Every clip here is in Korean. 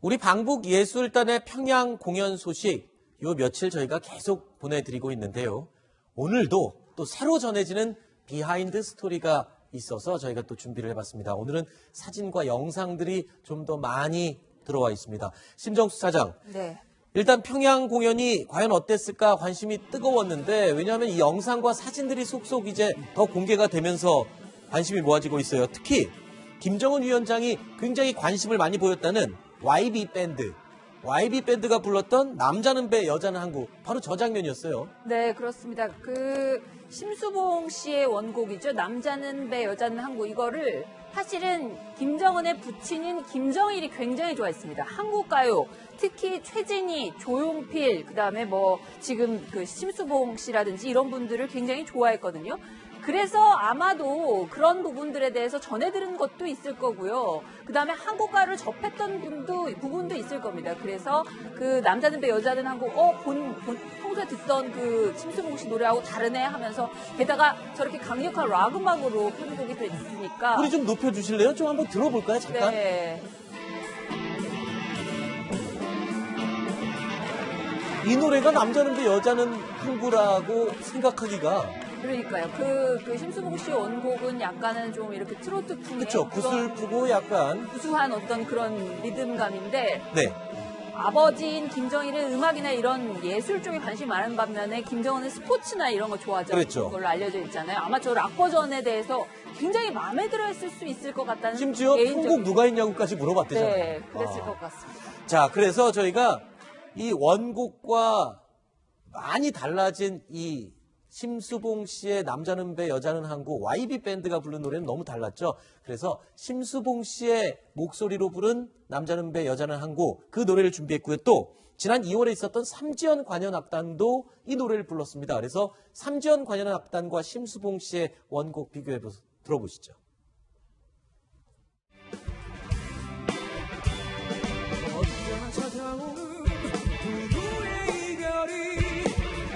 우리 방북예술단의 평양 공연 소식 요 며칠 저희가 계속 보내드리고 있는데요. 오늘도 또 새로 전해지는 비하인드 스토리가 있어서 저희가 또 준비를 해봤습니다. 오늘은 사진과 영상들이 좀 더 많이 들어와 있습니다. 심정수 사장. 네. 일단 평양 공연이 과연 어땠을까 관심이 뜨거웠는데 왜냐하면 이 영상과 사진들이 속속 이제 더 공개가 되면서 관심이 모아지고 있어요. 특히 김정은 위원장이 굉장히 관심을 많이 보였다는 YB 밴드가 불렀던 남자는 배 여자는 항구 바로 저 장면이었어요. 네, 그렇습니다. 심수봉 씨의 원곡이죠. 남자는 배, 여자는 항구. 이거를 사실은 김정은의 부친인 김정일이 굉장히 좋아했습니다. 한국가요. 특히 최진희, 조용필, 그다음에 지금 심수봉 씨라든지 이런 분들을 굉장히 좋아했거든요. 그래서 아마도 그런 부분들에 대해서 전해들은 것도 있을 거고요. 그다음에 한국가를 접했던 부분도 있을 겁니다. 그래서 남자는 배 여자는 항구 평소에 듣던 심수봉 씨 노래하고 다르네 하면서 게다가 저렇게 강력한 락 음악으로 편곡이 돼 있으니까 우리 좀 높여주실래요? 좀 한번 들어볼까요? 잠깐. 네. 이 노래가 남자는 배 여자는 항구라고 생각하기가 그러니까요. 심수봉 씨 원곡은 약간은 좀 이렇게 트로트풍의 그렇죠. 구슬프고 약간 구수한 어떤 그런 리듬감인데 네. 아버지인 김정일은 음악이나 이런 예술 쪽에 관심이 많은 반면에 김정은은 스포츠나 이런 거 좋아하는 그랬죠. 걸로 알려져 있잖아요. 아마 저 락 버전에 대해서 굉장히 마음에 들어 했을 수 있을 것 같다는 심지어 편곡 누가 했냐고까지 물어봤대잖아요. 네, 그랬을 것 같습니다. 자, 그래서 저희가 이 원곡과 많이 달라진 이 심수봉 씨의 남자는 배 여자는 항구 YB 밴드가 부른 노래는 너무 달랐죠. 그래서 심수봉 씨의 목소리로 부른 남자는 배 여자는 항구 그 노래를 준비했고요. 또 지난 2월에 있었던 삼지연 관현악단도 이 노래를 불렀습니다. 그래서 삼지연 관현악단과 심수봉 씨의 원곡 비교해 들어보시죠. 언제나 찾아오는 부부의 이별이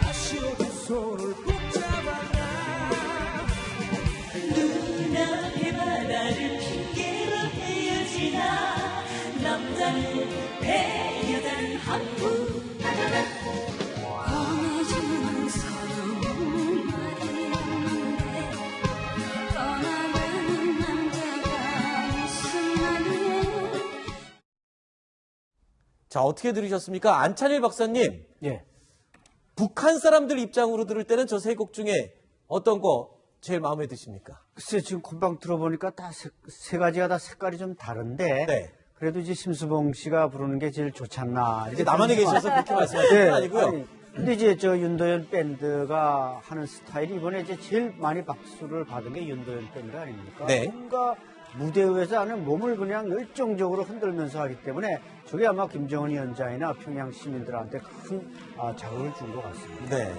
아쉬워 두 손을 붙잡아나 눈앞의 바다를 핑계로 헤어지나 남자는 배 여자는 항구 보내주는 서러운 말이 없는데 떠나가는 남자가 무슨 말이에요. 자, 어떻게 들으셨습니까? 안찬일 박사님. 예. 북한 사람들 입장으로 들을 때는 저 세 곡 중에 어떤 거 제일 마음에 드십니까? 글쎄, 지금 금방 들어보니까 다 세 가지가 다 색깔이 좀 다른데. 네. 그래도 이제 심수봉 씨가 부르는 게 제일 좋지 않나. 이제 남한에 계셔서 그렇게 말씀하시는 네, 건 아니고요. 아니, 근데 이제 저 윤도현 밴드가 하는 스타일이 이번에 이제 제일 많이 박수를 받은 게 윤도현 밴드 아닙니까? 네. 뭔가 무대 위에서 하는 몸을 그냥 열정적으로 흔들면서 하기 때문에 저게 아마 김정은 위원장이나 평양 시민들한테 큰 자극을 준 것 같습니다. 네.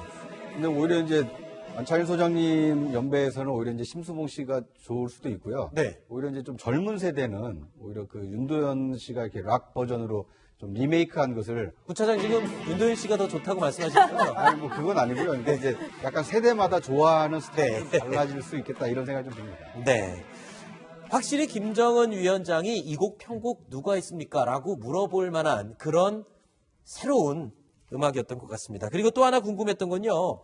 근데 오히려 이제 안찬일 소장님 연배에서는 오히려 이제 심수봉 씨가 좋을 수도 있고요. 네. 오히려 이제 좀 젊은 세대는 오히려 윤도현 씨가 이렇게 락 버전으로 좀 리메이크한 것을 부차장 지금 윤도현 씨가 더 좋다고 말씀하시는 거죠? 아니 뭐 그건 아니고요. 근데 이제 약간 세대마다 좋아하는 스타일이 좀 달라질 수 있겠다 이런 생각이 좀 듭니다. 네. 확실히 김정은 위원장이 이 곡 편곡 누가 했습니까? 라고 물어볼 만한 그런 새로운 음악이었던 것 같습니다. 그리고 또 하나 궁금했던 건요.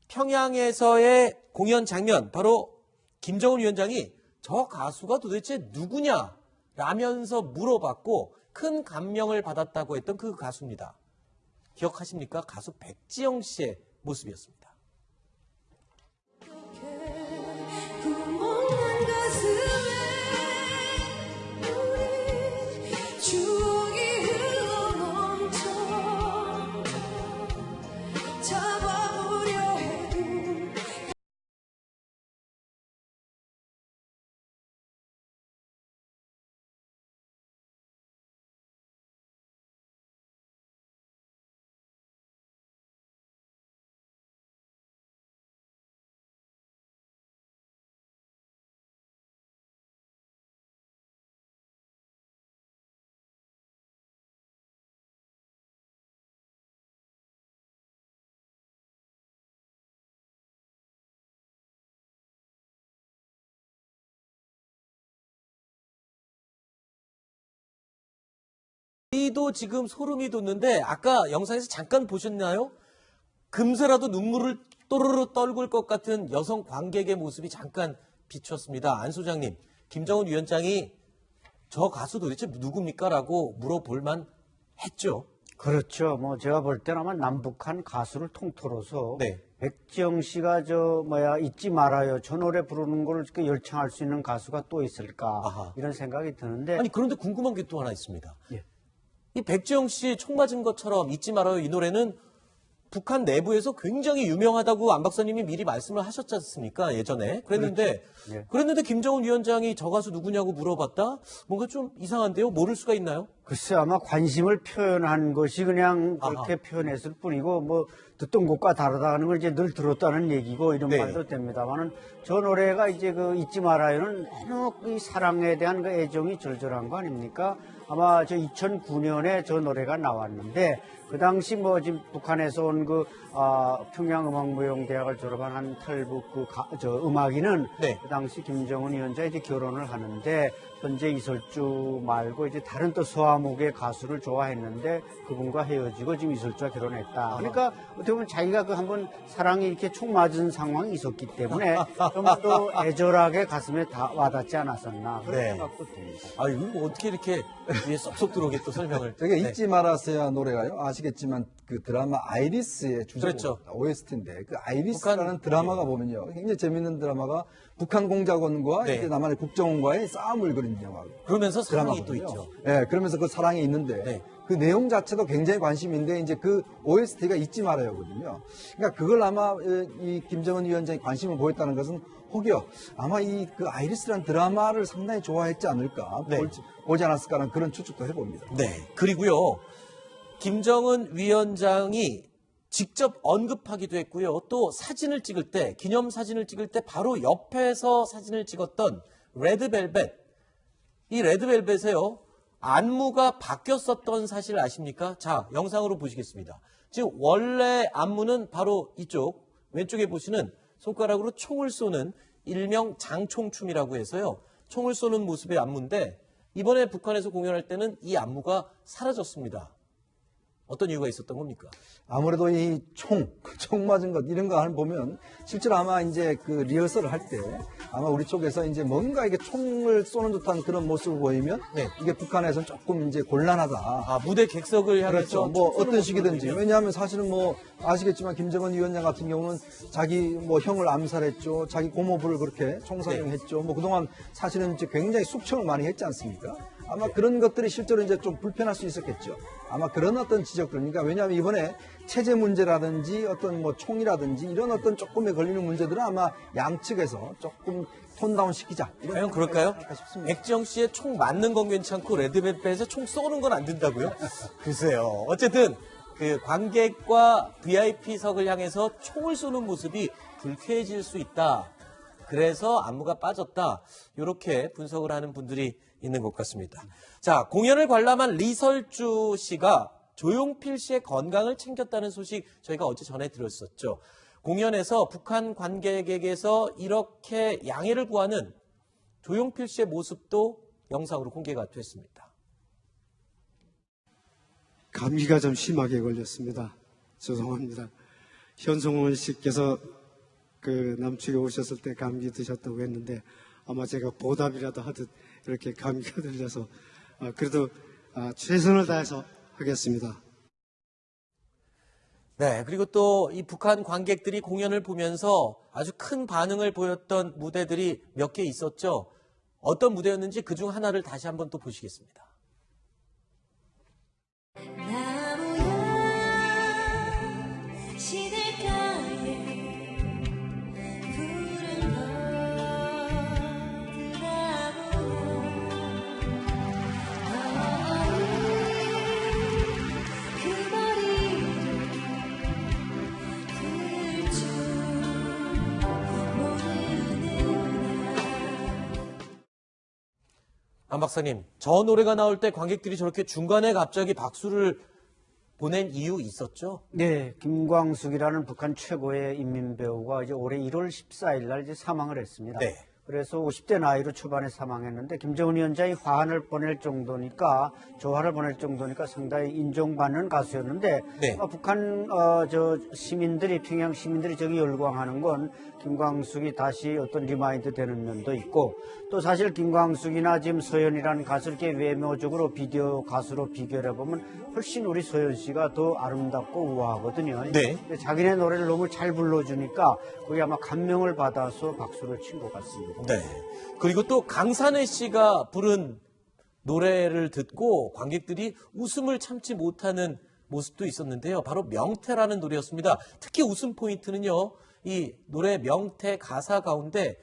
평양에서의 공연 장면, 바로 김정은 위원장이 저 가수가 도대체 누구냐? 라면서 물어봤고 큰 감명을 받았다고 했던 그 가수입니다. 기억하십니까? 가수 백지영 씨의 모습이었습니다. 저희도 지금 소름이 돋는데 아까 영상에서 잠깐 보셨나요? 금세라도 눈물을 또르르 떨굴 것 같은 여성 관객의 모습이 잠깐 비쳤습니다. 안 소장님, 김정은 위원장이 저 가수 도대체 누굽니까? 라고 물어볼만 했죠. 그렇죠. 뭐 제가 볼 때는 아마 남북한 가수를 통틀어서 네. 백지영 씨가 잊지 말아요. 저 노래 부르는 걸 이렇게 열창할 수 있는 가수가 또 있을까 아하. 이런 생각이 드는데 아니 그런데 궁금한 게 또 하나 있습니다. 예. 이 백지영 씨 총 맞은 것처럼 잊지 말아요 이 노래는 북한 내부에서 굉장히 유명하다고 안 박사님이 미리 말씀을 하셨지 않습니까? 예전에. 그랬는데 그렇죠. 예. 그랬는데 김정은 위원장이 저 가수 누구냐고 물어봤다? 뭔가 좀 이상한데요? 모를 수가 있나요? 글쎄 아마 관심을 표현한 것이 그냥 그렇게 표현했을 뿐이고 뭐 듣던 것과 다르다는 걸 이제 늘 들었다는 얘기고 이런 네. 말도 됩니다만은 저 노래가 이제 그 잊지 말아요는 너무 이 사랑에 대한 그 애정이 절절한 거 아닙니까? 아마 저 2009년에 저 노래가 나왔는데 그 당시 뭐 지금 북한에서 온 평양음악무용대학을 졸업한 한 탈북 음악인은 네. 그 당시 김정은 위원장이 이제 결혼을 하는데 현재 이설주 말고 이제 다른 또 서아목의 가수를 좋아했는데 그분과 헤어지고 지금 이설주와 결혼했다. 그러니까 어떻게 보면 자기가 그 한번 사랑이 이렇게 총 맞은 상황이 있었기 때문에 좀 더 애절하게 가슴에 다 와닿지 않았었나 그런 네. 생각도 듭니다. 아, 이거 뭐 어떻게 이렇게 뒤에 쏙쏙 들어오게 또 설명을. 저게 네. 잊지 말았어야 노래가요. 아시겠지만 그 드라마 아이리스의 주제곡 그렇죠. OST인데 그 아이리스라는 드라마가 보면요. 굉장히 재밌는 드라마가 북한 공작원과 네. 이제 남한의 국정원과의 싸움을 그린 영화. 그러면서 사랑이 또 드라마거든요. 있죠. 예, 그러면서 그 사랑이 있는데 네. 그 내용 자체도 굉장히 관심인데 이제 그 OST가 잊지 말아요거든요. 그러니까 그걸 아마 이 김정은 위원장이 관심을 보였다는 것은 혹여 아마 이 그 아이리스라는 드라마를 상당히 좋아했지 않을까 네. 보지 않았을까라는 그런 추측도 해봅니다. 네. 그리고요. 김정은 위원장이 직접 언급하기도 했고요. 또 사진을 찍을 때, 기념 사진을 찍을 때 바로 옆에서 사진을 찍었던 레드벨벳. 이 레드벨벳에요. 안무가 바뀌었었던 사실 아십니까? 자, 영상으로 보시겠습니다. 지금 원래 안무는 바로 이쪽 왼쪽에 보시는 손가락으로 총을 쏘는 일명 장총춤이라고 해서요. 총을 쏘는 모습의 안무인데 이번에 북한에서 공연할 때는 이 안무가 사라졌습니다. 어떤 이유가 있었던 겁니까? 아무래도 이 총 맞은 것 이런 거 보면 실제로 아마 이제 그 리허설을 할 때 아마 우리 쪽에서 이제 뭔가 이게 총을 쏘는 듯한 그런 모습을 보이면 네. 이게 북한에서는 조금 이제 곤란하다. 아, 무대 객석을 향해서 그렇죠. 뭐 총 쏘는 어떤 식이든지. 모습을 왜냐하면 사실은 뭐 아시겠지만 김정은 위원장 같은 경우는 자기 뭐 형을 암살했죠. 자기 고모부를 그렇게 총사령했죠. 뭐 그동안 사실은 이제 굉장히 숙청을 많이 했지 않습니까? 아마 그런 것들이 실제로 이제 좀 불편할 수 있었겠죠. 아마 그런 어떤 지적들. 그러니까 왜냐하면 이번에 체제 문제라든지 어떤 뭐 총이라든지 이런 어떤 조금에 걸리는 문제들은 아마 양측에서 조금 톤다운 시키자. 이런 과연 그럴까요? 생각이 싶습니다. 백지영 씨의 총 맞는 건 괜찮고 레드벨벳에 총 쏘는 건 안 된다고요? 글쎄요. 어쨌든 그 관객과 VIP석을 향해서 총을 쏘는 모습이 불쾌해질 수 있다. 그래서 안무가 빠졌다. 이렇게 분석을 하는 분들이 있는 것 같습니다. 자, 공연을 관람한 리설주 씨가 조용필 씨의 건강을 챙겼다는 소식 저희가 어제 전해드렸었죠. 공연에서 북한 관객에게서 이렇게 양해를 구하는 조용필 씨의 모습도 영상으로 공개가 됐습니다. 감기가 좀 심하게 걸렸습니다. 죄송합니다. 현송원 씨께서 그 남측에 오셨을 때 감기 드셨다고 했는데 아마 제가 보답이라도 하듯 이렇게 감기가 들려서 그래도 최선을 다해서 하겠습니다. 네, 그리고 또 이 북한 관객들이 공연을 보면서 아주 큰 반응을 보였던 무대들이 몇 개 있었죠. 어떤 무대였는지 그중 하나를 다시 한번 또 보시겠습니다. 나무야 시들가에 푸른 그 머리를 들을 줄 모르는구나. 안 박사님, 저 노래가 나올 때 관객들이 저렇게 중간에 갑자기 박수를 보낸 이유 있었죠? 네, 김광숙이라는 북한 최고의 인민배우가 이제 올해 1월 14일 날 이제 사망을 했습니다. 네. 그래서 50대 나이로 초반에 사망했는데 김정은 위원장이 화환을 보낼 정도니까 조화를 보낼 정도니까 상당히 인정받는 가수였는데 네. 북한 저 시민들이 평양 시민들이 저기 열광하는 건 김광숙이 다시 어떤 리마인드 되는 면도 있고 또 사실 김광숙이나 지금 서현이라는 가수 이렇게 외모적으로 비디오 가수로 비교를 해보면 훨씬 우리 서현 씨가 더 아름답고 우아하거든요. 네. 근데 자기네 노래를 너무 잘 불러주니까 그게 아마 감명을 받아서 박수를 친 것 같습니다. 네. 그리고 또 강산혜 씨가 부른 노래를 듣고 관객들이 웃음을 참지 못하는 모습도 있었는데요. 바로 명태라는 노래였습니다. 특히 웃음 포인트는요. 이 노래 명태 가사 가운데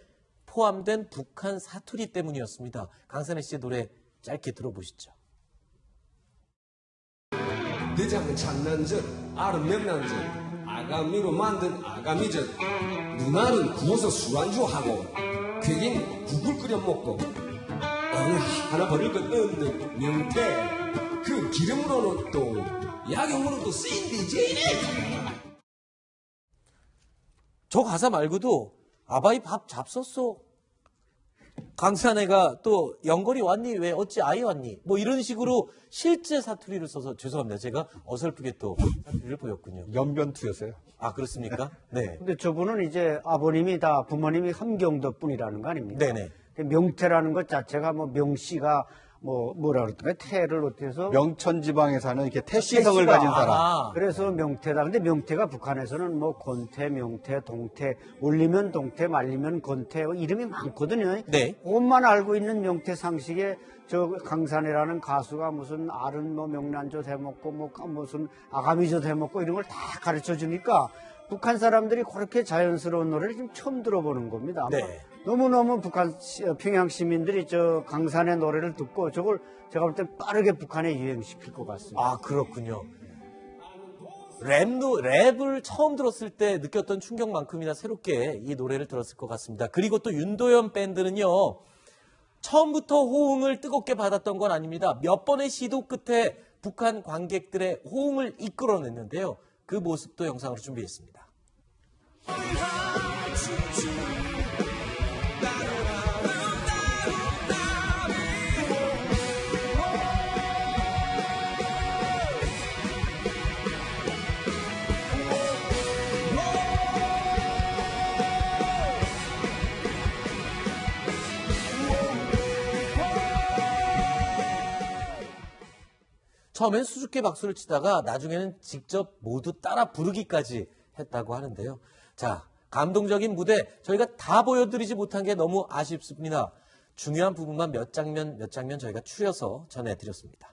포함된 북한 사투리 때문이었습니다. 강산혜 씨의 노래 짧게 들어보시죠. 대장은 장난전, 알은 명란전, 아가미로 만든 아가미전. 누나는 구워서 술안주하고, 괜히 국을 끓여 먹고, 어느 하나 버릴 것 없는 명태. 그 기름으로는 또, 약용으로는 또 쓰인디지. 저 가사 말고도 아바이 밥 잡섰소. 강산혜가 또 영걸이 왔니? 왜 어찌 아이 왔니? 뭐 이런 식으로 실제 사투리를 써서 죄송합니다. 제가 어설프게 또 사투리를 보였군요. 연변투였어요. 아 그렇습니까? 네. 근데 저분은 이제 아버님이 다 부모님이 함경도 분이라는 거 아닙니까? 네네. 명태라는 것 자체가 뭐 명씨가 뭐라 그럴까 태를 어떻게 해서 명천 지방에 사는 이렇게 태씨성을 태씨가, 가진 사람. 아, 그래서 명태다. 근데 명태가 북한에서는 뭐 건태, 명태, 동태, 올리면 동태, 말리면 건태 이름이 많거든요. 네. 그것만 알고 있는 명태 상식에 저 강산이라는 가수가 무슨 알은 뭐 명란젓 해먹고 뭐 무슨 아가미젓 해먹고 이런 걸 다 가르쳐 주니까 북한 사람들이 그렇게 자연스러운 노래를 지금 처음 들어보는 겁니다. 네. 너무너무 평양 시민들이 저 강산의 노래를 듣고 저걸 제가 볼 땐 빠르게 북한에 유행시킬 것 같습니다. 아 그렇군요. 랩을 처음 들었을 때 느꼈던 충격만큼이나 새롭게 이 노래를 들었을 것 같습니다. 그리고 또 윤도현 밴드는요. 처음부터 호응을 뜨겁게 받았던 건 아닙니다. 몇 번의 시도 끝에 북한 관객들의 호응을 이끌어냈는데요. 그 모습도 영상으로 준비했습니다. 처음엔 수줍게 박수를 치다가 나중에는 직접 모두 따라 부르기까지 했다고 하는데요. 자, 감동적인 무대 저희가 다 보여드리지 못한 게 너무 아쉽습니다. 중요한 부분만 몇 장면 저희가 추려서 전해드렸습니다.